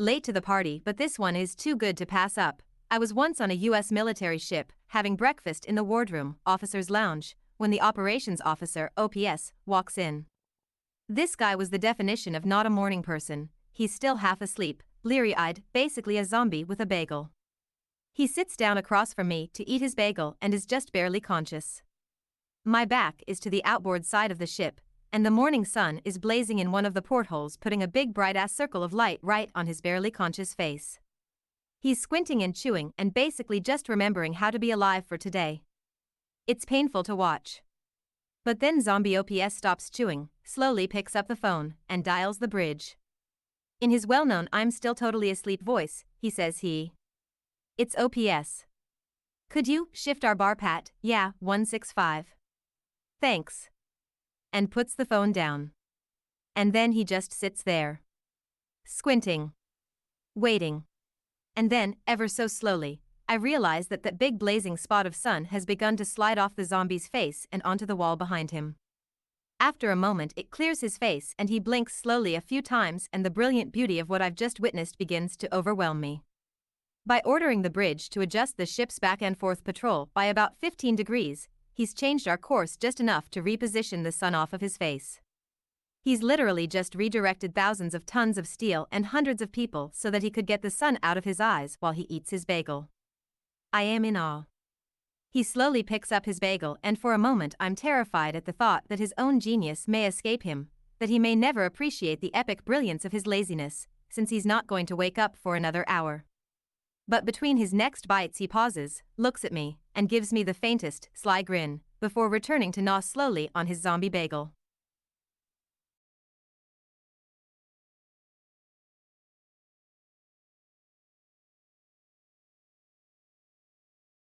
late to the party, but this one is too good to pass up. I was once on a US military ship, having breakfast in the wardroom, officer's lounge, when the operations officer, OPS, walks in. This guy was the definition of not a morning person. He's still half asleep, bleary-eyed, basically a zombie with a bagel. He sits down across from me to eat his bagel and is just barely conscious. My back is to the outboard side of the ship, and the morning sun is blazing in one of the portholes, putting a big bright-ass circle of light right on his barely conscious face. He's squinting and chewing and basically just remembering how to be alive for today. It's painful to watch. But then zombie OPS stops chewing, slowly picks up the phone, and dials the bridge. In his well-known "I'm still totally asleep" voice, he says It's OPS. Could you shift our bar, Pat? Yeah, 165. Thanks. And puts the phone down. And then he just sits there. Squinting. Waiting. And then, ever so slowly, I realize that that big blazing spot of sun has begun to slide off the zombie's face and onto the wall behind him. After a moment it clears his face and he blinks slowly a few times, and the brilliant beauty of what I've just witnessed begins to overwhelm me. By ordering the bridge to adjust the ship's back and forth patrol by about 15 degrees, he's changed our course just enough to reposition the sun off of his face. He's literally just redirected thousands of tons of steel and hundreds of people so that he could get the sun out of his eyes while he eats his bagel. I am in awe. He slowly picks up his bagel, and for a moment I'm terrified at the thought that his own genius may escape him, that he may never appreciate the epic brilliance of his laziness, since he's not going to wake up for another hour. But between his next bites he pauses, looks at me, and gives me the faintest, sly grin, before returning to gnaw slowly on his zombie bagel.